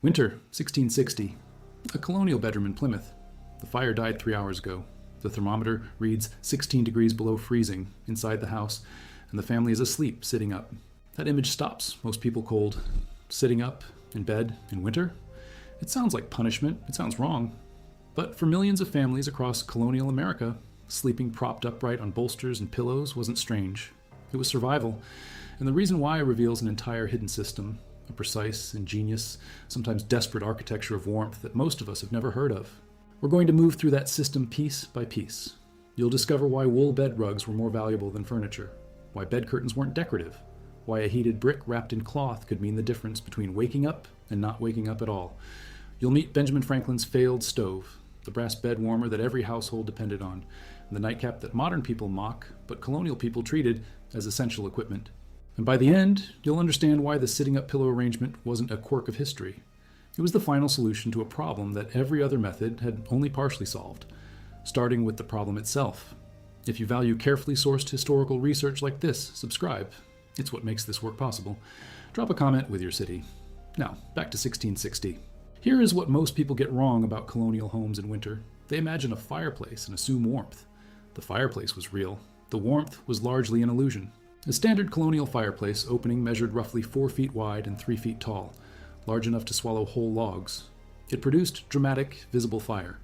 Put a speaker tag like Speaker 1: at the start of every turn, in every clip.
Speaker 1: Winter, 1660. A colonial bedroom in Plymouth. The fire died 3 hours ago. The thermometer reads 16 degrees below freezing inside the house, and the family is asleep, sitting up. That image stops most people cold. Sitting up in bed in winter? It sounds like punishment. It sounds wrong. But for millions of families across colonial America, sleeping propped upright on bolsters and pillows wasn't strange. It was survival. And the reason why reveals an entire hidden system, a precise, ingenious, sometimes desperate architecture of warmth that most of us have never heard of. We're going to move through that system piece by piece. You'll discover why wool bed rugs were more valuable than furniture, why bed curtains weren't decorative, why a heated brick wrapped in cloth could mean the difference between waking up and not waking up at all. You'll meet Benjamin Franklin's failed stove, the brass bed warmer that every household depended on, and the nightcap that modern people mock, but colonial people treated as essential equipment. And by the end, you'll understand why the sitting-up pillow arrangement wasn't a quirk of history. It was the final solution to a problem that every other method had only partially solved, starting with the problem itself. If you value carefully sourced historical research like this, subscribe. It's what makes this work possible. Drop a comment with your city. Now, back to 1660. Here is what most people get wrong about colonial homes in winter. They imagine a fireplace and assume warmth. The fireplace was real. The warmth was largely an illusion. A standard colonial fireplace opening measured roughly 4 feet wide and 3 feet tall, large enough to swallow whole logs. It produced dramatic, visible fire.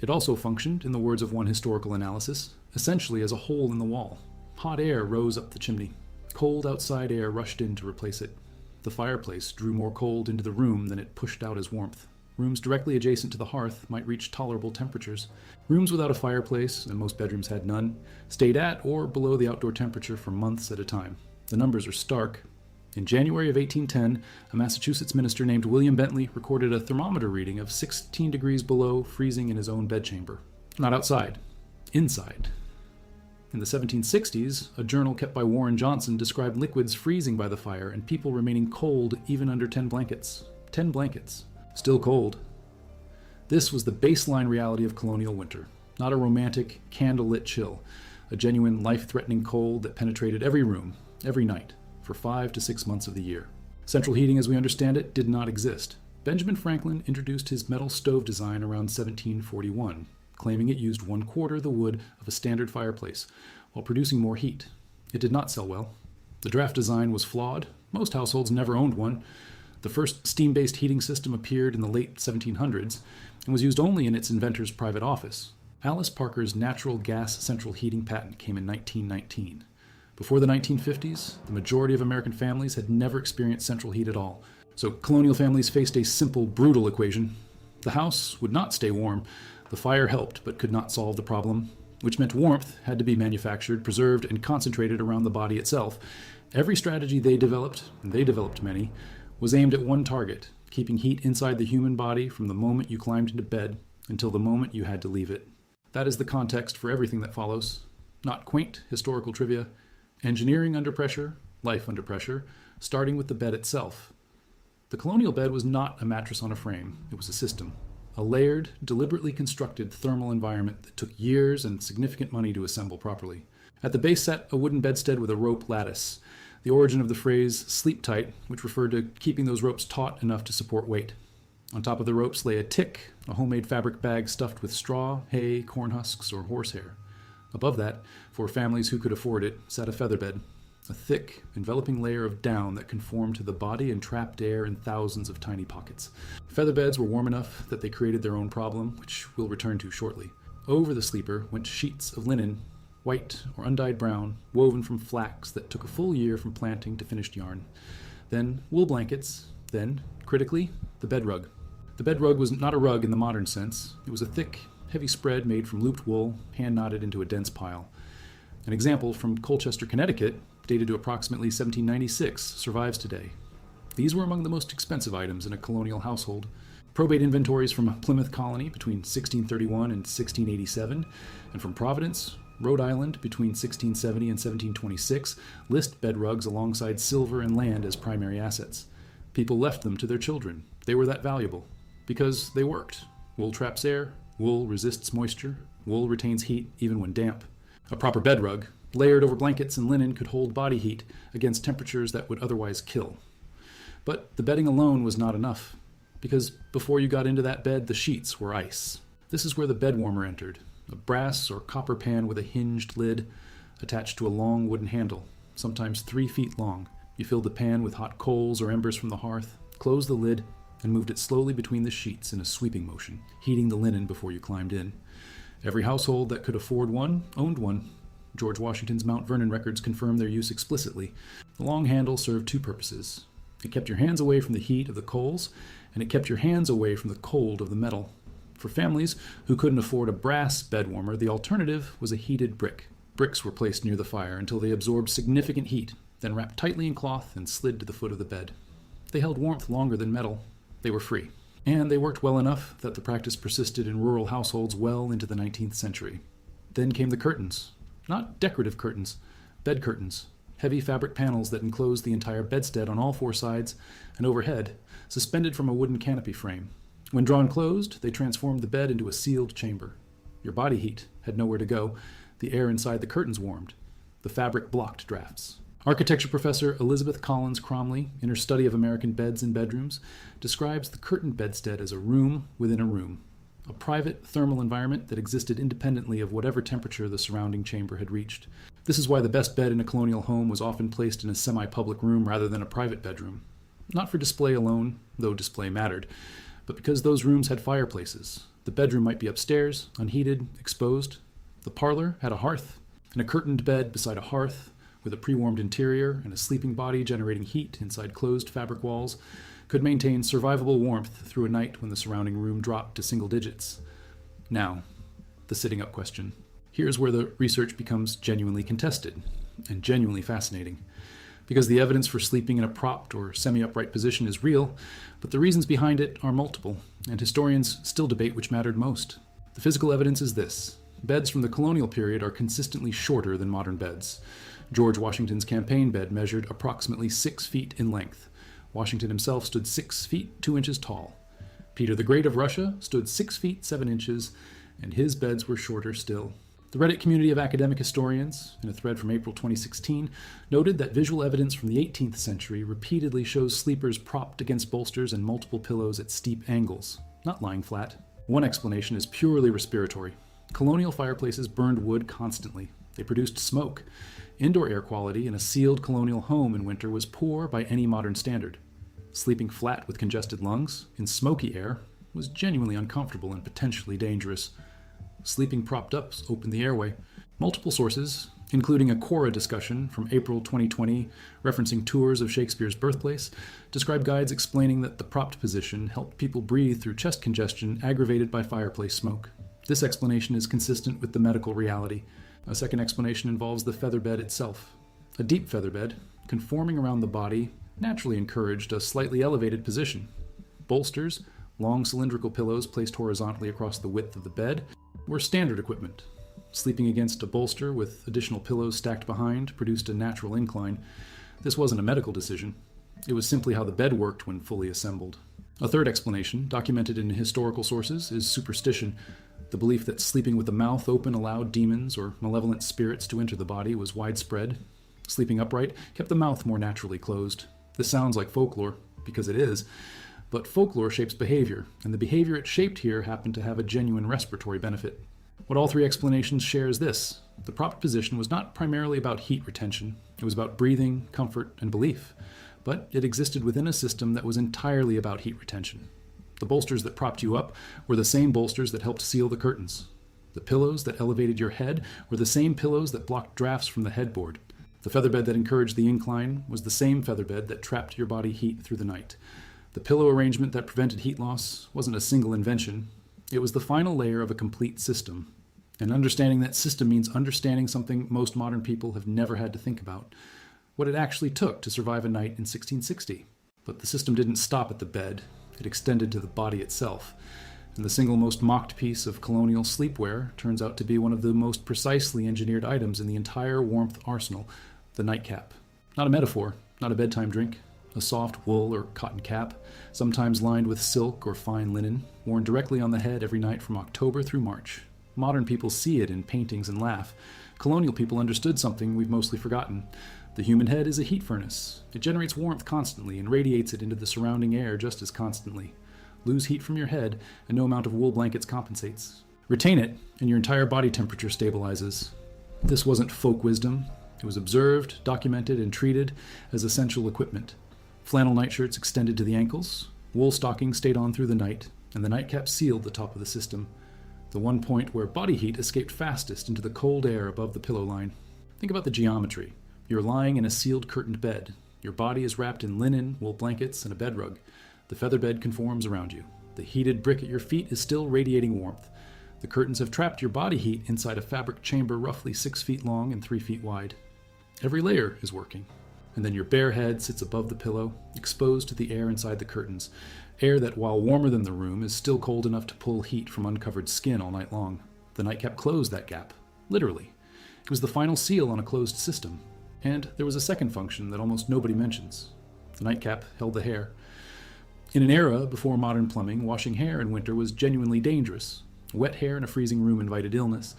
Speaker 1: It also functioned, in the words of one historical analysis, essentially as a hole in the wall. Hot air rose up the chimney. Cold outside air rushed in to replace it. The fireplace drew more cold into the room than it pushed out as warmth. Rooms directly adjacent to the hearth might reach tolerable temperatures. Rooms without a fireplace, and most bedrooms had none, stayed at or below the outdoor temperature for months at a time. The numbers are stark. In January of 1810, a Massachusetts minister named William Bentley recorded a thermometer reading of 16 degrees below freezing in his own bedchamber. Not outside, inside. In the 1760s, a journal kept by Warren Johnson described liquids freezing by the fire and people remaining cold even under 10 blankets. 10 blankets. Still cold. This was the baseline reality of colonial winter, not a romantic, candlelit chill, a genuine, life-threatening cold that penetrated every room, every night, for 5 to 6 months of the year. Central heating, as we understand it, did not exist. Benjamin Franklin introduced his metal stove design around 1741, claiming it used 1/4 the wood of a standard fireplace, while producing more heat. It did not sell well. The draft design was flawed. Most households never owned one. The first steam-based heating system appeared in the late 1700s and was used only in its inventor's private office. Alice Parker's natural gas central heating patent came in 1919. Before the 1950s, the majority of American families had never experienced central heat at all. So colonial families faced a simple, brutal equation. The house would not stay warm. The fire helped, but could not solve the problem, which meant warmth had to be manufactured, preserved, and concentrated around the body itself. Every strategy they developed, and they developed many, was aimed at one target, keeping heat inside the human body from the moment you climbed into bed until the moment you had to leave it. That is the context for everything that follows. Not quaint historical trivia. Engineering under pressure, life under pressure, starting with the bed itself. The colonial bed was not a mattress on a frame. It was a system. A layered, deliberately constructed thermal environment that took years and significant money to assemble properly. At the base sat a wooden bedstead with a rope lattice, the origin of the phrase sleep tight, which referred to keeping those ropes taut enough to support weight. On top of the ropes lay a tick, a homemade fabric bag stuffed with straw, hay, corn husks, or horsehair. Above that, for families who could afford it, sat a featherbed, a thick, enveloping layer of down that conformed to the body and trapped air in thousands of tiny pockets. Featherbeds were warm enough that they created their own problem, which we'll return to shortly. Over the sleeper went sheets of linen, white or undyed brown, woven from flax that took a full year from planting to finished yarn. Then wool blankets, then, critically, the bed rug. The bed rug was not a rug in the modern sense. It was a thick, heavy spread made from looped wool, hand-knotted into a dense pile. An example from Colchester, Connecticut, dated to approximately 1796, survives today. These were among the most expensive items in a colonial household. Probate inventories from Plymouth Colony between 1631 and 1687, and from Providence, Rhode Island between 1670 and 1726, list bed rugs alongside silver and land as primary assets. People left them to their children. They were that valuable. Because they worked. Wool traps air, wool resists moisture, wool retains heat even when damp. A proper bed rug, layered over blankets and linen, could hold body heat against temperatures that would otherwise kill. But the bedding alone was not enough. because before you got into that bed, the sheets were ice. This is where the bed warmer entered, a brass or copper pan with a hinged lid attached to a long wooden handle, sometimes 3 feet long. You filled the pan with hot coals or embers from the hearth, closed the lid, and moved it slowly between the sheets in a sweeping motion, heating the linen before you climbed in. Every household that could afford one owned one. George Washington's Mount Vernon records confirm their use explicitly. The long handle served 2 purposes. It kept your hands away from the heat of the coals, and it kept your hands away from the cold of the metal. For families who couldn't afford a brass bed warmer, the alternative was a heated brick. Bricks were placed near the fire until they absorbed significant heat, then wrapped tightly in cloth and slid to the foot of the bed. They held warmth longer than metal. They were free. And they worked well enough that the practice persisted in rural households well into the 19th century. Then came the curtains. Not decorative curtains, bed curtains. Heavy fabric panels that enclosed the entire bedstead on all 4 sides and overhead, suspended from a wooden canopy frame. When drawn closed, they transformed the bed into a sealed chamber. Your body heat had nowhere to go. The air inside the curtains warmed. The fabric blocked drafts. Architecture professor Elizabeth Collins Cromley, in her study of American beds and bedrooms, describes the curtained bedstead as a room within a room, a private thermal environment that existed independently of whatever temperature the surrounding chamber had reached. This is why the best bed in a colonial home was often placed in a semi-public room rather than a private bedroom. Not for display alone, though display mattered, but because those rooms had fireplaces. The bedroom might be upstairs, unheated, exposed. The parlor had a hearth, and a curtained bed beside a hearth, with a pre-warmed interior and a sleeping body generating heat inside closed fabric walls, could maintain survivable warmth through a night when the surrounding room dropped to single digits. Now, the sitting up question. Here's where the research becomes genuinely contested and genuinely fascinating, because the evidence for sleeping in a propped or semi-upright position is real, but the reasons behind it are multiple, and historians still debate which mattered most. The physical evidence is this. Beds from the colonial period are consistently shorter than modern beds. George Washington's campaign bed measured approximately 6 feet in length. Washington himself stood 6 feet 2 inches tall. Peter the Great of Russia stood 6 feet 7 inches, and his beds were shorter still. The Reddit community of academic historians, in a thread from April 2016, noted that visual evidence from the 18th century repeatedly shows sleepers propped against bolsters and multiple pillows at steep angles, not lying flat. One explanation is purely respiratory. Colonial fireplaces burned wood constantly. They produced smoke. Indoor air quality in a sealed colonial home in winter was poor by any modern standard. Sleeping flat with congested lungs, in smoky air, was genuinely uncomfortable and potentially dangerous. Sleeping propped up opened the airway. Multiple sources, including a Quora discussion from April 2020 referencing tours of Shakespeare's birthplace, describe guides explaining that the propped position helped people breathe through chest congestion aggravated by fireplace smoke. This explanation is consistent with the medical reality. A second explanation involves the featherbed itself. A deep featherbed, conforming around the body, naturally encouraged a slightly elevated position. Bolsters, long cylindrical pillows placed horizontally across the width of the bed, were standard equipment. Sleeping against a bolster with additional pillows stacked behind produced a natural incline. This wasn't a medical decision. It was simply how the bed worked when fully assembled. A third explanation, documented in historical sources, is superstition. The belief that sleeping with the mouth open allowed demons or malevolent spirits to enter the body was widespread. Sleeping upright kept the mouth more naturally closed. This sounds like folklore, because it is, but folklore shapes behavior, and the behavior it shaped here happened to have a genuine respiratory benefit. What all 3 explanations share is this. The propped position was not primarily about heat retention. It was about breathing, comfort, and belief. But it existed within a system that was entirely about heat retention. The bolsters that propped you up were the same bolsters that helped seal the curtains. The pillows that elevated your head were the same pillows that blocked drafts from the headboard. The featherbed that encouraged the incline was the same featherbed that trapped your body heat through the night. The pillow arrangement that prevented heat loss wasn't a single invention. It was the final layer of a complete system. And understanding that system means understanding something most modern people have never had to think about: what it actually took to survive a night in 1660. But the system didn't stop at the bed. It extended to the body itself. And the single most mocked piece of colonial sleepwear turns out to be one of the most precisely engineered items in the entire warmth arsenal: the nightcap. Not a metaphor, not a bedtime drink. A soft wool or cotton cap, sometimes lined with silk or fine linen, worn directly on the head every night from October through March. Modern people see it in paintings and laugh. Colonial people understood something we've mostly forgotten. The human head is a heat furnace. It generates warmth constantly and radiates it into the surrounding air just as constantly. Lose heat from your head, and no amount of wool blankets compensates. Retain it, and your entire body temperature stabilizes. This wasn't folk wisdom. It was observed, documented, and treated as essential equipment. Flannel nightshirts extended to the ankles, wool stockings stayed on through the night, and the nightcap sealed the top of the system, the one point where body heat escaped fastest into the cold air above the pillow line. Think about the geometry. You're lying in a sealed curtained bed. Your body is wrapped in linen, wool blankets, and a bed rug. The feather bed conforms around you. The heated brick at your feet is still radiating warmth. The curtains have trapped your body heat inside a fabric chamber roughly 6 feet long and 3 feet wide. Every layer is working. And then your bare head sits above the pillow, exposed to the air inside the curtains, air that, while warmer than the room, is still cold enough to pull heat from uncovered skin all night long. The nightcap closed that gap, literally. It was the final seal on a closed system. And there was a second function that almost nobody mentions. The nightcap held the hair. In an era before modern plumbing, washing hair in winter was genuinely dangerous. Wet hair in a freezing room invited illness.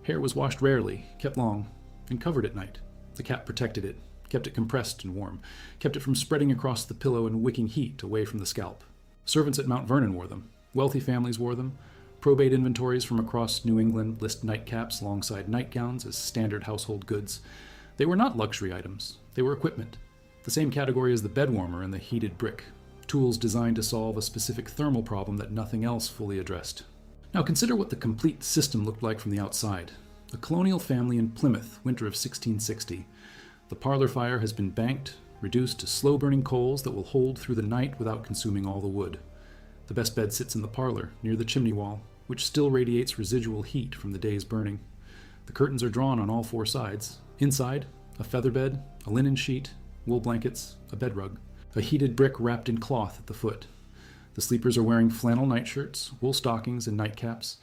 Speaker 1: Hair was washed rarely, kept long, and covered at night. The cap protected it, kept it compressed and warm, kept it from spreading across the pillow and wicking heat away from the scalp. Servants at Mount Vernon wore them. Wealthy families wore them. Probate inventories from across New England list nightcaps alongside nightgowns as standard household goods. They were not luxury items. They were equipment. The same category as the bed warmer and the heated brick. Tools designed to solve a specific thermal problem that nothing else fully addressed. Now consider what the complete system looked like from the outside. A colonial family in Plymouth, winter of 1660. The parlor fire has been banked, reduced to slow-burning coals that will hold through the night without consuming all the wood. The best bed sits in the parlor, near the chimney wall, which still radiates residual heat from the day's burning. The curtains are drawn on all 4 sides. Inside, a feather bed, a linen sheet, wool blankets, a bed rug, a heated brick wrapped in cloth at the foot. The sleepers are wearing flannel nightshirts, wool stockings, and nightcaps.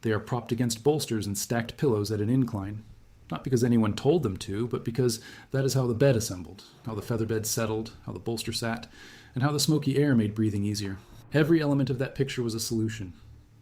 Speaker 1: They are propped against bolsters and stacked pillows at an incline. Not because anyone told them to, but because that is how the bed assembled, how the feather bed settled, how the bolster sat, and how the smoky air made breathing easier. Every element of that picture was a solution.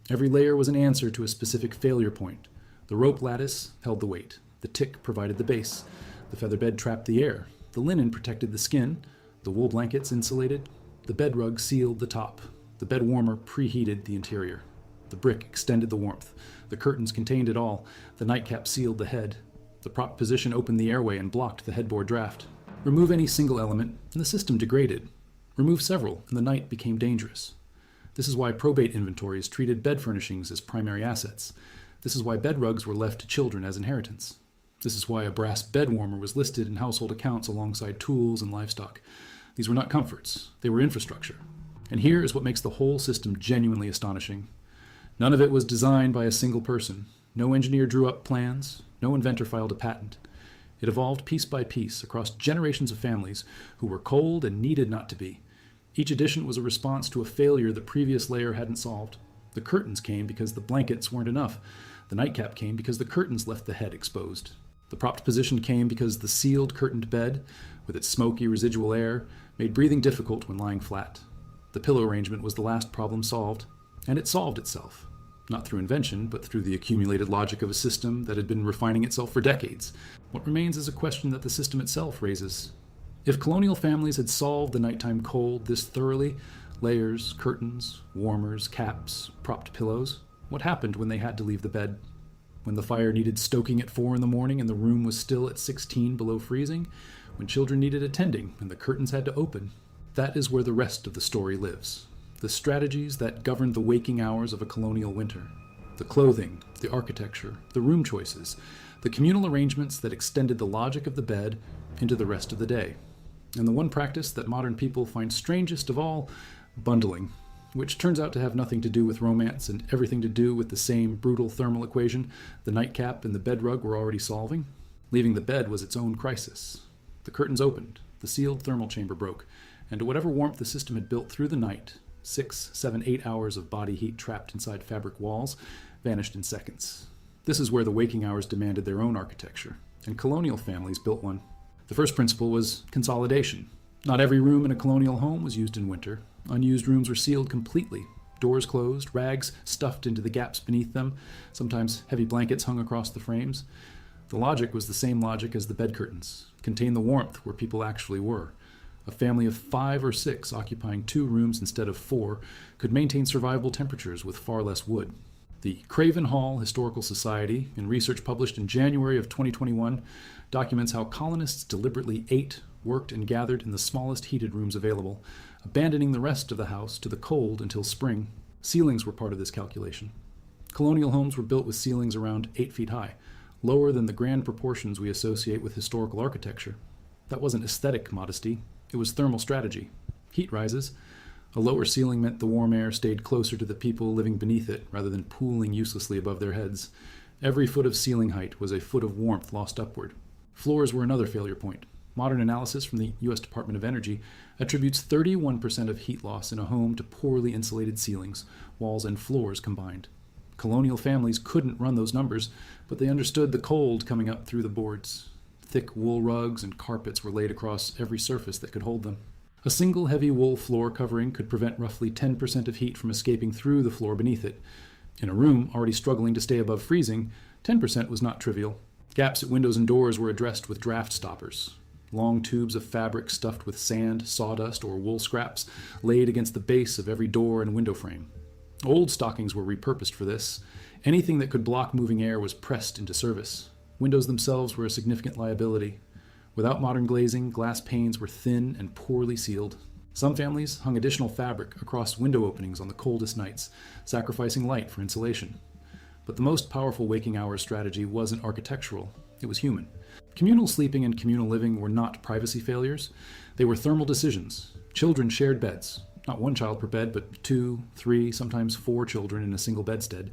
Speaker 1: Every layer was an answer to a specific failure point. The rope lattice held the weight. The tick provided the base. The feather bed trapped the air. The linen protected the skin. The wool blankets insulated. The bed rug sealed the top. The bed warmer preheated the interior. The brick extended the warmth. The curtains contained it all. The nightcap sealed the head. The prop position opened the airway and blocked the headboard draft. Remove any single element, and the system degraded. Remove several, and the night became dangerous. This is why probate inventories treated bed furnishings as primary assets. This is why bed rugs were left to children as inheritance. This is why a brass bed warmer was listed in household accounts alongside tools and livestock. These were not comforts, they were infrastructure. And here is what makes the whole system genuinely astonishing. None of it was designed by a single person. No engineer drew up plans, no inventor filed a patent. It evolved piece by piece across generations of families who were cold and needed not to be. Each addition was a response to a failure the previous layer hadn't solved. The curtains came because the blankets weren't enough. The nightcap came because the curtains left the head exposed. The propped position came because the sealed curtained bed, with its smoky residual air, made breathing difficult when lying flat. The pillow arrangement was the last problem solved, and it solved itself. Not through invention, but through the accumulated logic of a system that had been refining itself for decades. What remains is a question that the system itself raises. If colonial families had solved the nighttime cold this thoroughly, layers, curtains, warmers, caps, propped pillows, what happened when they had to leave the bed? When the fire needed stoking at 4 a.m. and the room was still at 16 below freezing? When children needed attending and the curtains had to open? That is where the rest of the story lives. The strategies that governed the waking hours of a colonial winter. The clothing, the architecture, the room choices, the communal arrangements that extended the logic of the bed into the rest of the day. And the one practice that modern people find strangest of all, bundling, which turns out to have nothing to do with romance and everything to do with the same brutal thermal equation the nightcap and the bed rug were already solving. Leaving the bed was its own crisis. The curtains opened, the sealed thermal chamber broke, and whatever warmth the system had built through the night, 6, 7, 8 hours of body heat trapped inside fabric walls, vanished in seconds. This is where the waking hours demanded their own architecture, and colonial families built one. The first principle was consolidation. Not every room in a colonial home was used in winter. Unused rooms were sealed completely. Doors closed, rags stuffed into the gaps beneath them, sometimes heavy blankets hung across the frames. The logic was the same logic as the bed curtains. Contain the warmth where people actually were. A family of 5 or 6 occupying 2 rooms instead of 4 could maintain survivable temperatures with far less wood. The Craven Hall Historical Society, in research published in January of 2021, documents how colonists deliberately ate, worked, and gathered in the smallest heated rooms available, abandoning the rest of the house to the cold until spring. Ceilings were part of this calculation. Colonial homes were built with ceilings around 8 feet high, lower than the grand proportions we associate with historical architecture. That wasn't aesthetic modesty, it was thermal strategy. Heat rises. A lower ceiling meant the warm air stayed closer to the people living beneath it rather than pooling uselessly above their heads. Every foot of ceiling height was a foot of warmth lost upward. Floors were another failure point. Modern analysis from the U.S. Department of Energy attributes 31% of heat loss in a home to poorly insulated ceilings, walls, and floors combined. Colonial families couldn't run those numbers, but they understood the cold coming up through the boards. Thick wool rugs and carpets were laid across every surface that could hold them. A single heavy wool floor covering could prevent roughly 10% of heat from escaping through the floor beneath it. In a room already struggling to stay above freezing, 10% was not trivial. Gaps at windows and doors were addressed with draft stoppers. Long tubes of fabric stuffed with sand, sawdust, or wool scraps laid against the base of every door and window frame. Old stockings were repurposed for this. Anything that could block moving air was pressed into service. Windows themselves were a significant liability. Without modern glazing, glass panes were thin and poorly sealed. Some families hung additional fabric across window openings on the coldest nights, sacrificing light for insulation. But the most powerful waking hours strategy wasn't architectural, it was human. Communal sleeping and communal living were not privacy failures, they were thermal decisions. Children shared beds, not 1 child per bed, but 2, 3, sometimes 4 children in a single bedstead.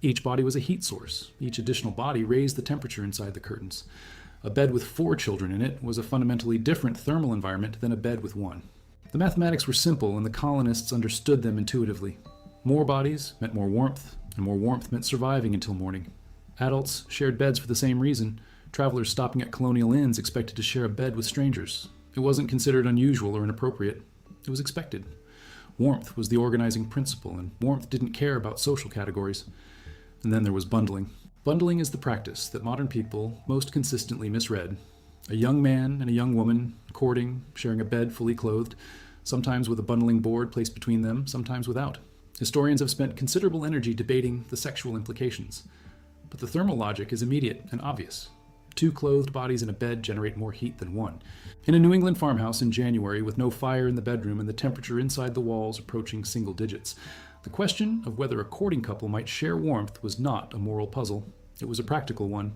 Speaker 1: Each body was a heat source. Each additional body raised the temperature inside the curtains. A bed with 4 children in it was a fundamentally different thermal environment than a bed with 1. The mathematics were simple, and the colonists understood them intuitively. More bodies meant more warmth, and more warmth meant surviving until morning. Adults shared beds for the same reason. Travelers stopping at colonial inns expected to share a bed with strangers. It wasn't considered unusual or inappropriate. It was expected. Warmth was the organizing principle, and warmth didn't care about social categories. And then there was bundling. Bundling is the practice that modern people most consistently misread. A young man and a young woman, courting, sharing a bed fully clothed, sometimes with a bundling board placed between them, sometimes without. Historians have spent considerable energy debating the sexual implications. But the thermal logic is immediate and obvious. 2 clothed bodies in a bed generate more heat than 1. In a New England farmhouse in January with no fire in the bedroom and the temperature inside the walls approaching single digits, the question of whether a courting couple might share warmth was not a moral puzzle. It was a practical one.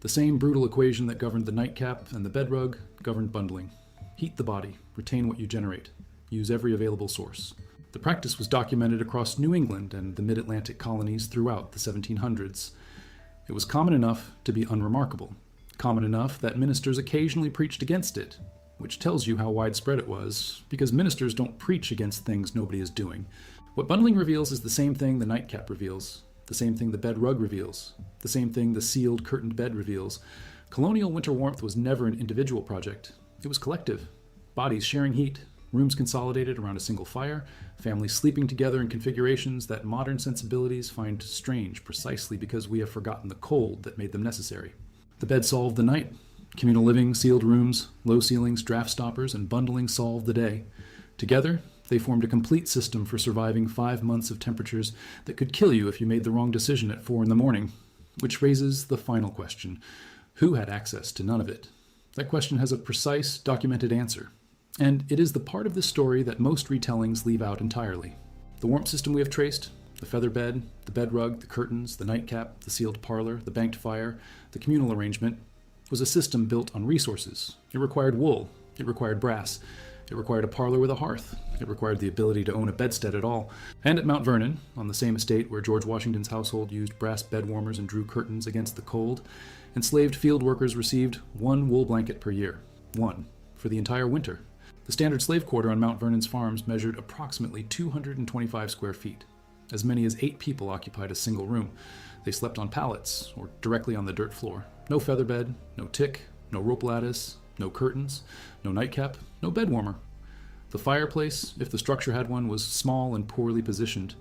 Speaker 1: The same brutal equation that governed the nightcap and the bed rug governed bundling. Heat the body, retain what you generate, use every available source. The practice was documented across New England and the mid-Atlantic colonies throughout the 1700s. It was common enough to be unremarkable, common enough that ministers occasionally preached against it, which tells you how widespread it was, because ministers don't preach against things nobody is doing. What bundling reveals is the same thing the nightcap reveals, the same thing the bed rug reveals, the same thing the sealed curtained bed reveals. Colonial winter warmth was never an individual project. It was collective. Bodies sharing heat, rooms consolidated around a single fire, families sleeping together in configurations that modern sensibilities find strange precisely because we have forgotten the cold that made them necessary. The bed solved the night. Communal living, sealed rooms, low ceilings, draft stoppers, and bundling solved the day. Together, they formed a complete system for surviving 5 months of temperatures that could kill you if you made the wrong decision at 4 in the morning. Which raises the final question. Who had access to none of it? That question has a precise, documented answer. And it is the part of this story that most retellings leave out entirely. The warmth system we have traced, the feather bed, the bed rug, the curtains, the nightcap, the sealed parlor, the banked fire, the communal arrangement, was a system built on resources. It required wool. It required brass. It required a parlor with a hearth. It required the ability to own a bedstead at all. And at Mount Vernon, on the same estate where George Washington's household used brass bed warmers and drew curtains against the cold, enslaved field workers received 1 wool blanket per year. 1. For the entire winter. The standard slave quarter on Mount Vernon's farms measured approximately 225 square feet. As many as 8 people occupied a single room. They slept on pallets or directly on the dirt floor. No feather bed, no tick, no rope lattice, no curtains, no nightcap, no bed warmer. The fireplace, if the structure had one, was small and poorly positioned.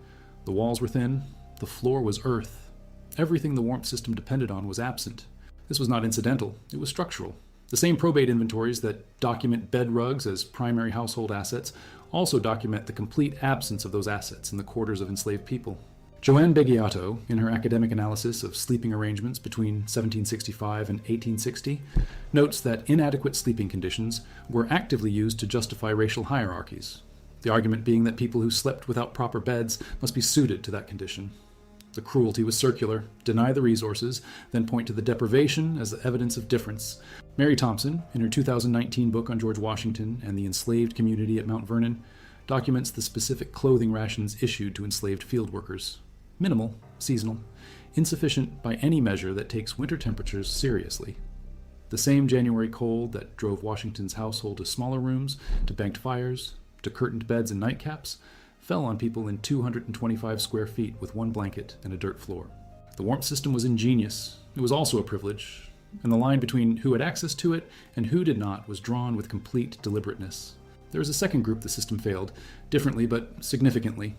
Speaker 1: The walls were thin. The floor was earth. Everything the warmth system depended on was absent. This was not incidental. It was structural. The same probate inventories that document bed rugs as primary household assets also document the complete absence of those assets in the quarters of enslaved people. Joanne Beggiato, in her academic analysis of sleeping arrangements between 1765 and 1860, notes that inadequate sleeping conditions were actively used to justify racial hierarchies, the argument being that people who slept without proper beds must be suited to that condition. The cruelty was circular: deny the resources, then point to the deprivation as the evidence of difference. Mary Thompson, in her 2019 book on George Washington and the enslaved community at Mount Vernon, documents the specific clothing rations issued to enslaved field workers. Minimal, seasonal, insufficient by any measure that takes winter temperatures seriously. The same January cold that drove Washington's household to smaller rooms, to banked fires, to curtained beds and nightcaps, fell on people in 225 square feet with one blanket and a dirt floor. The warmth system was ingenious. It was also a privilege, and the line between who had access to it and who did not was drawn with complete deliberateness. There was a second group the system failed, differently but significantly.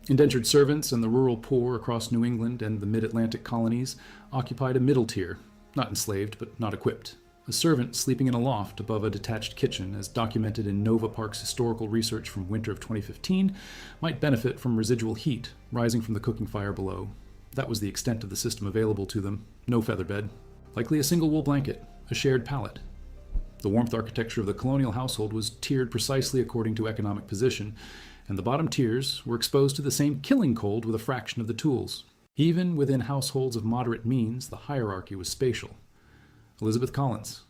Speaker 1: Indentured servants and the rural poor across New England and the mid-Atlantic colonies occupied a middle tier, not enslaved but not equipped. A servant sleeping in a loft above a detached kitchen, as documented in Nova Park's historical research from winter of 2015, might benefit from residual heat rising from the cooking fire below. That was the extent of the system available to them. No featherbed. Likely a single wool blanket, a shared pallet. The warmth architecture of the colonial household was tiered precisely according to economic position, and the bottom tiers were exposed to the same killing cold with a fraction of the tools. Even within households of moderate means, the hierarchy was spatial. Elizabeth Collins.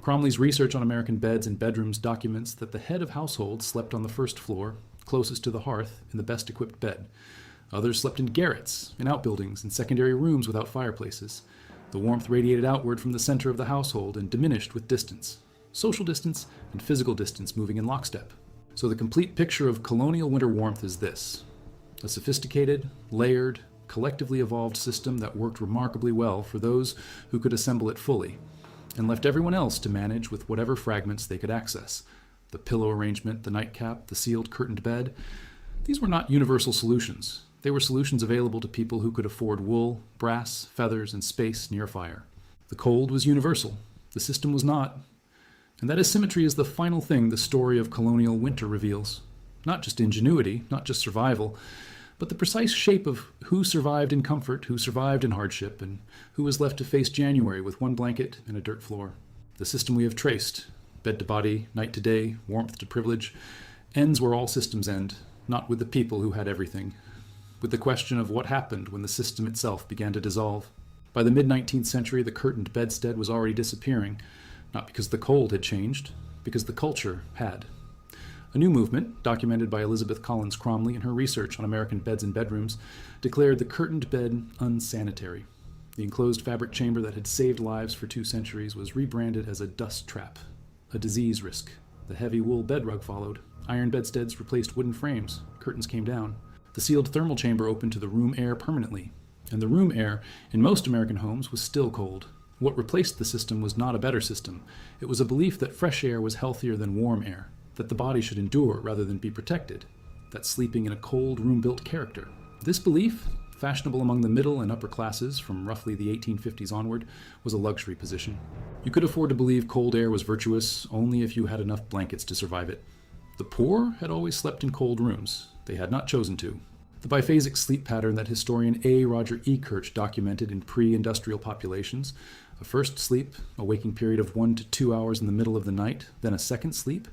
Speaker 1: Cromley's research on American beds and bedrooms documents that the head of households slept on the first floor, closest to the hearth, in the best equipped bed. Others slept in garrets, in outbuildings, in secondary rooms without fireplaces. The warmth radiated outward from the center of the household and diminished with distance. Social distance and physical distance moving in lockstep. So the complete picture of colonial winter warmth is this: a sophisticated, layered, collectively evolved system that worked remarkably well for those who could assemble it fully, and left everyone else to manage with whatever fragments they could access. The pillow arrangement, the nightcap, the sealed curtained bed. These were not universal solutions. They were solutions available to people who could afford wool, brass, feathers, and space near fire. The cold was universal. The system was not. And that asymmetry is the final thing the story of colonial winter reveals. Not just ingenuity, not just survival, but the precise shape of who survived in comfort, who survived in hardship, and who was left to face January with one blanket and a dirt floor. The system we have traced, bed to body, night to day, warmth to privilege, ends where all systems end, not with the people who had everything, with the question of what happened when the system itself began to dissolve. By the mid-19th century, the curtained bedstead was already disappearing, not because the cold had changed, because the culture had. A new movement, documented by Elizabeth Collins Cromley in her research on American beds and bedrooms, declared the curtained bed unsanitary. The enclosed fabric chamber that had saved lives for 2 centuries was rebranded as a dust trap, a disease risk. The heavy wool bed rug followed. Iron bedsteads replaced wooden frames. Curtains came down. The sealed thermal chamber opened to the room air permanently. And the room air in most American homes was still cold. What replaced the system was not a better system. It was a belief that fresh air was healthier than warm air, that the body should endure rather than be protected, that sleeping in a cold room built character. This belief, fashionable among the middle and upper classes from roughly the 1850s onward, was a luxury position. You could afford to believe cold air was virtuous only if you had enough blankets to survive it. The poor had always slept in cold rooms. They had not chosen to. The biphasic sleep pattern that historian A. Roger E. Kirch documented in pre-industrial populations, a first sleep, a waking period of 1 to 2 hours in the middle of the night, then a second sleep,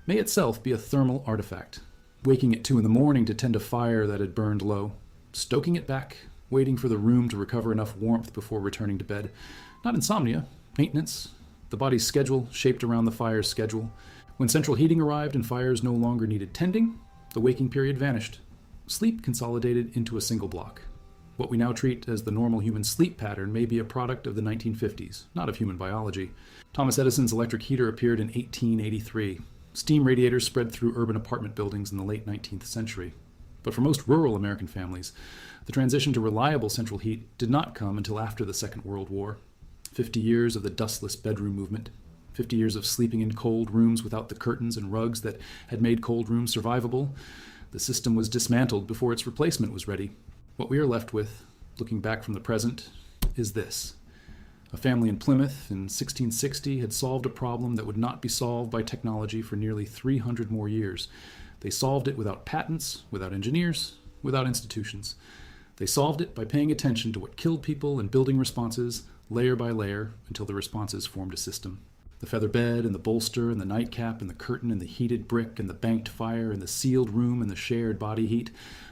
Speaker 1: may itself be a thermal artifact. Waking at 2 in the morning to tend a fire that had burned low, stoking it back, waiting for the room to recover enough warmth before returning to bed. Not insomnia, maintenance. The body's schedule shaped around the fire's schedule. When central heating arrived and fires no longer needed tending, the waking period vanished. Sleep consolidated into a single block. What we now treat as the normal human sleep pattern may be a product of the 1950s, not of human biology. Thomas Edison's electric heater appeared in 1883. Steam radiators spread through urban apartment buildings in the late 19th century. But for most rural American families, the transition to reliable central heat did not come until after the Second World War. 50 years of the dustless bedroom movement, 50 years of sleeping in cold rooms without the curtains and rugs that had made cold rooms survivable. The system was dismantled before its replacement was ready. What we are left with, looking back from the present, is this: A family in Plymouth in 1660 had solved a problem that would not be solved by technology for nearly 300 more years. They solved it without patents, without engineers, without institutions. They solved it by paying attention to what killed people and building responses layer by layer until the responses formed a system. The feather bed and the bolster and the nightcap and the curtain and the heated brick and the banked fire and the sealed room and the shared body heat,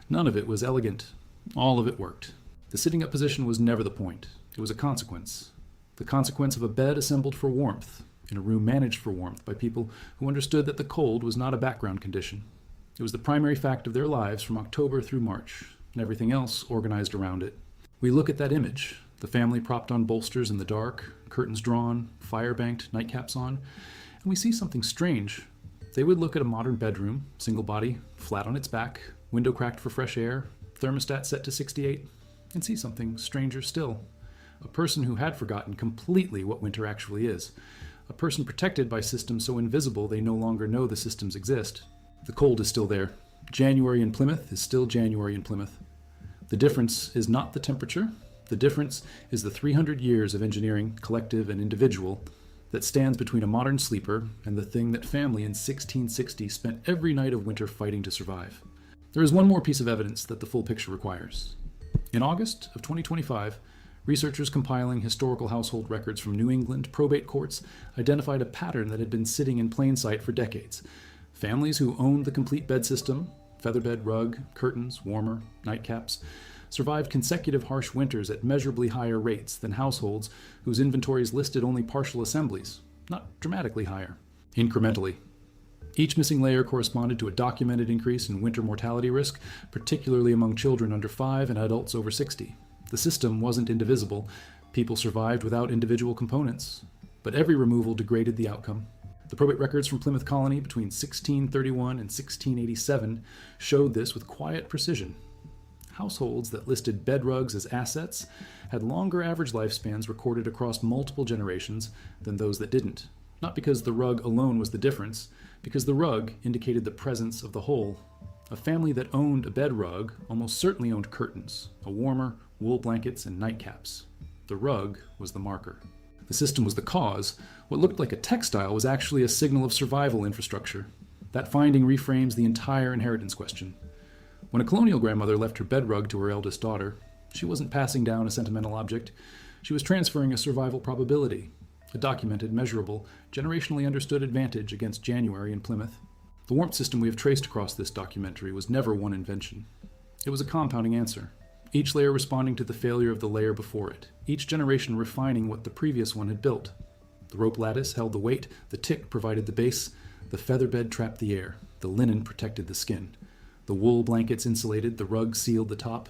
Speaker 1: none of it was elegant. All of it worked. The sitting up position was never the point. It was a consequence. The consequence of a bed assembled for warmth, in a room managed for warmth by people who understood that the cold was not a background condition. It was the primary fact of their lives from October through March, and everything else organized around it. We look at that image, the family propped on bolsters in the dark, curtains drawn, fire banked, nightcaps on, and we see something strange. They would look at a modern bedroom, single body, flat on its back, window cracked for fresh air, thermostat set to 68, and see something stranger still. A person who had forgotten completely what winter actually is. A person protected by systems so invisible they no longer know the systems exist. The cold is still there. January in Plymouth is still January in Plymouth. The difference is not the temperature. The difference is the 300 years of engineering, collective and individual, that stands between a modern sleeper and the thing that family in 1660 spent every night of winter fighting to survive. There is one more piece of evidence that the full picture requires. In August of 2025, researchers compiling historical household records from New England probate courts identified a pattern that had been sitting in plain sight for decades. Families who owned the complete bed system, featherbed, rug, curtains, warmer, nightcaps, survived consecutive harsh winters at measurably higher rates than households whose inventories listed only partial assemblies, not dramatically higher, incrementally. Each missing layer corresponded to a documented increase in winter mortality risk, particularly among children under 5 and adults over 60. The system wasn't indivisible. People survived without individual components, but every removal degraded the outcome. The probate records from Plymouth Colony between 1631 and 1687 showed this with quiet precision. Households that listed bed rugs as assets had longer average lifespans recorded across multiple generations than those that didn't. Not because the rug alone was the difference, because the rug indicated the presence of the whole. A family that owned a bed rug almost certainly owned curtains, a warmer, wool blankets, and nightcaps. The rug was the marker. The system was the cause. What looked like a textile was actually a signal of survival infrastructure. That finding reframes the entire inheritance question. When a colonial grandmother left her bed rug to her eldest daughter, she wasn't passing down a sentimental object. She was transferring a survival probability, a documented, measurable, generationally understood advantage against January in Plymouth. The warmth system we have traced across this documentary was never one invention. It was a compounding answer, each layer responding to the failure of the layer before it, each generation refining what the previous one had built. The rope lattice held the weight, the tick provided the base, the feather bed trapped the air, the linen protected the skin. The wool blankets insulated, the rug sealed the top,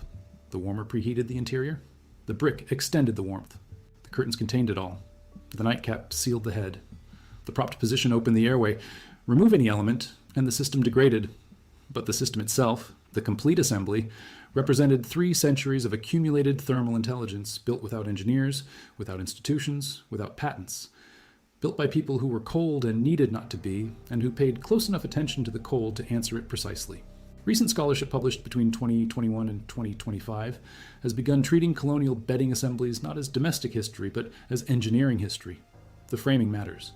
Speaker 1: the warmer preheated the interior. The brick extended the warmth. The curtains contained it all. The nightcap sealed the head. The propped position opened the airway. Remove any element, and the system degraded. But the system itself, the complete assembly, represented 3 centuries of accumulated thermal intelligence built without engineers, without institutions, without patents. Built by people who were cold and needed not to be, and who paid close enough attention to the cold to answer it precisely. Recent scholarship published between 2021 and 2025 has begun treating colonial bedding assemblies not as domestic history, but as engineering history. The framing matters.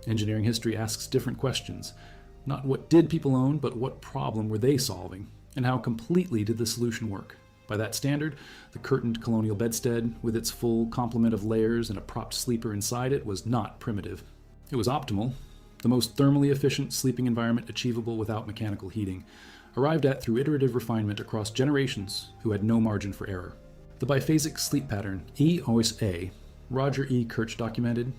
Speaker 1: Engineering history asks different questions. Not what did people own, but what problem were they solving, and how completely did the solution work. By that standard, the curtained colonial bedstead, with its full complement of layers and a propped sleeper inside it, was not primitive. It was optimal, the most thermally efficient sleeping environment achievable without mechanical heating, arrived at through iterative refinement across generations who had no margin for error. The biphasic sleep pattern, E-OS-A, Roger E. Kirch documented,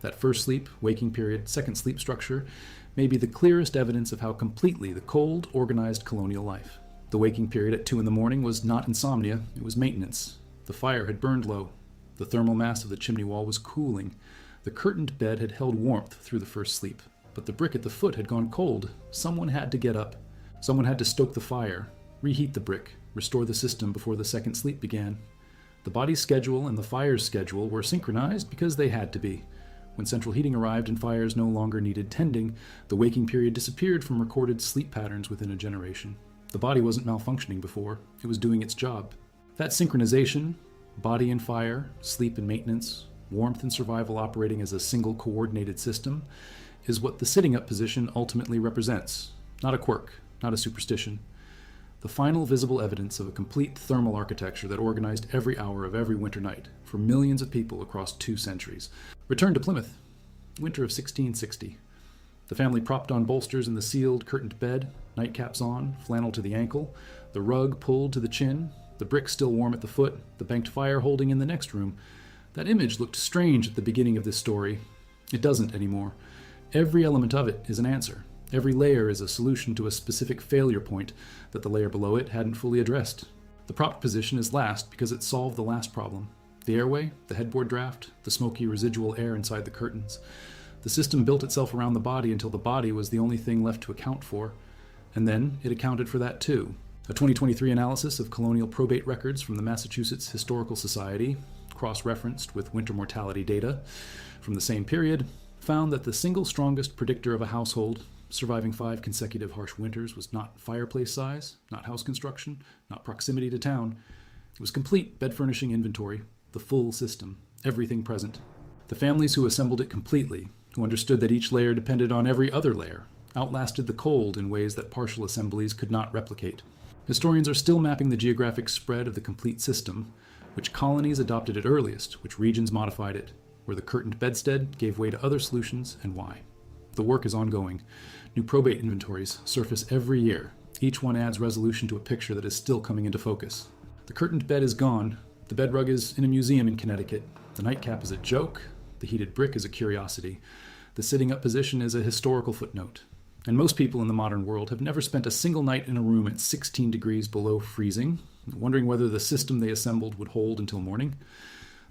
Speaker 1: that first sleep, waking period, second sleep structure, may be the clearest evidence of how completely the cold organized colonial life. The waking period at 2 a.m. was not insomnia, it was maintenance. The fire had burned low. The thermal mass of the chimney wall was cooling. The curtained bed had held warmth through the first sleep. But the brick at the foot had gone cold. Someone had to get up. Someone had to stoke the fire, reheat the brick, restore the system before the second sleep began. The body's schedule and the fire's schedule were synchronized because they had to be. When central heating arrived and fires no longer needed tending, the waking period disappeared from recorded sleep patterns within a generation. The body wasn't malfunctioning before, it was doing its job. That synchronization, body and fire, sleep and maintenance, warmth and survival operating as a single coordinated system, is what the sitting up position ultimately represents. Not a quirk, not a superstition. The final visible evidence of a complete thermal architecture that organized every hour of every winter night for millions of people across 2 centuries. Return to Plymouth, winter of 1660. The family propped on bolsters in the sealed, curtained bed, nightcaps on, flannel to the ankle, the rug pulled to the chin, the brick still warm at the foot, the banked fire holding in the next room. That image looked strange at the beginning of this story. It doesn't anymore. Every element of it is an answer. Every layer is a solution to a specific failure point that the layer below it hadn't fully addressed. The propped position is last because it solved the last problem. The airway, the headboard draft, the smoky residual air inside the curtains. The system built itself around the body until the body was the only thing left to account for. And then it accounted for that too. A 2023 analysis of colonial probate records from the Massachusetts Historical Society, cross-referenced with winter mortality data from the same period, found that the single strongest predictor of a household surviving 5 consecutive harsh winters was not fireplace size, not house construction, not proximity to town. It was complete bed furnishing inventory, the full system, everything present. The families who assembled it completely, who understood that each layer depended on every other layer, outlasted the cold in ways that partial assemblies could not replicate. Historians are still mapping the geographic spread of the complete system, which colonies adopted it earliest, which regions modified it, where the curtained bedstead gave way to other solutions, and why. The work is ongoing. New probate inventories surface every year. Each one adds resolution to a picture that is still coming into focus. The curtained bed is gone. The bed rug is in a museum in Connecticut. The nightcap is a joke. The heated brick is a curiosity. The sitting up position is a historical footnote. And most people in the modern world have never spent a single night in a room at 16 degrees below freezing, wondering whether the system they assembled would hold until morning.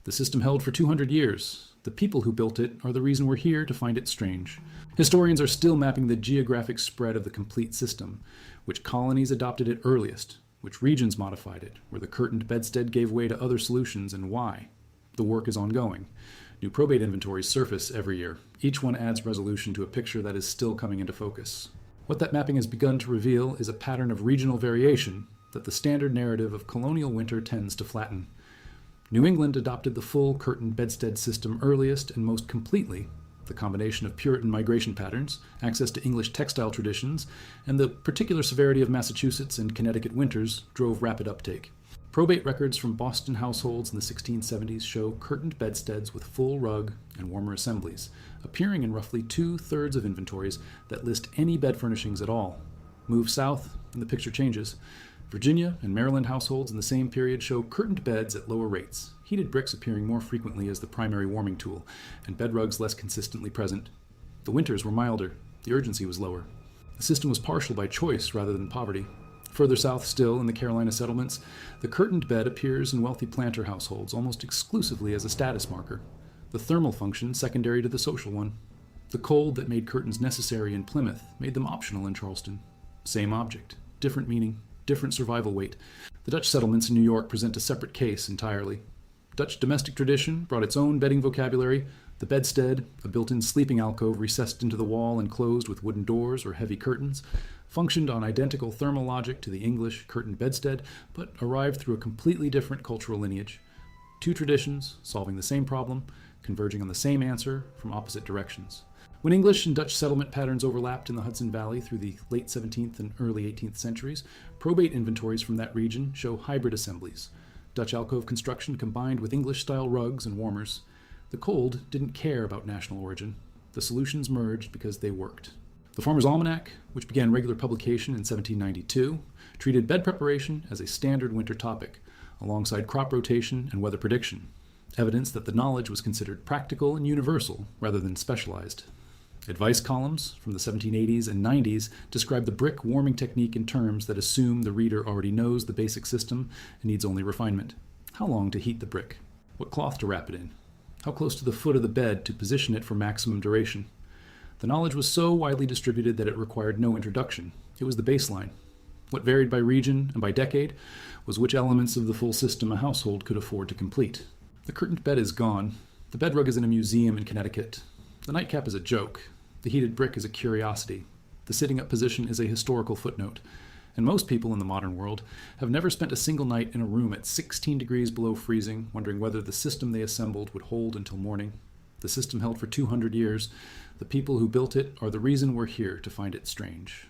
Speaker 1: The system held for 200 years. The people who built it are the reason we're here to find it strange. Historians are still mapping the geographic spread of the complete system, which colonies adopted it earliest, which regions modified it, where the curtained bedstead gave way to other solutions, and why. The work is ongoing. New probate inventories surface every year. Each one adds resolution to a picture that is still coming into focus. What that mapping has begun to reveal is a pattern of regional variation that the standard narrative of colonial winter tends to flatten. New England adopted the full curtained bedstead system earliest and most completely. The combination of Puritan migration patterns, access to English textile traditions, and the particular severity of Massachusetts and Connecticut winters drove rapid uptake. Probate records from Boston households in the 1670s show curtained bedsteads with full rug and warmer assemblies, appearing in roughly 2/3 of inventories that list any bed furnishings at all. Move south, and the picture changes. Virginia and Maryland households in the same period show curtained beds at lower rates, heated bricks appearing more frequently as the primary warming tool, and bed rugs less consistently present. The winters were milder, the urgency was lower. The system was partial by choice rather than poverty. Further south still, in the Carolina settlements, the curtained bed appears in wealthy planter households almost exclusively as a status marker, the thermal function secondary to the social one. The cold that made curtains necessary in Plymouth made them optional in Charleston. Same object, different meaning, different survival weight. The Dutch settlements in New York present a separate case entirely. Dutch domestic tradition brought its own bedding vocabulary. The bedstead, a built-in sleeping alcove recessed into the wall and closed with wooden doors or heavy curtains, functioned on identical thermal logic to the English curtained bedstead, but arrived through a completely different cultural lineage. 2 traditions, solving the same problem, converging on the same answer from opposite directions. When English and Dutch settlement patterns overlapped in the Hudson Valley through the late 17th and early 18th centuries, probate inventories from that region show hybrid assemblies. Dutch alcove construction combined with English-style rugs and warmers. The cold didn't care about national origin. The solutions merged because they worked. The Farmer's Almanac, which began regular publication in 1792, treated bed preparation as a standard winter topic, alongside crop rotation and weather prediction, evidence that the knowledge was considered practical and universal rather than specialized. Advice columns from the 1780s and 90s describe the brick warming technique in terms that assume the reader already knows the basic system and needs only refinement. How long to heat the brick? What cloth to wrap it in? How close to the foot of the bed to position it for maximum duration? The knowledge was so widely distributed that it required no introduction. It was the baseline. What varied by region and by decade was which elements of the full system a household could afford to complete. The curtained bed is gone. The bed rug is in a museum in Connecticut. The nightcap is a joke. The heated brick is a curiosity. The sitting up position is a historical footnote. And most people in the modern world have never spent a single night in a room at 16 degrees below freezing, wondering whether the system they assembled would hold until morning. The system held for 200 years. The people who built it are the reason we're here to find it strange.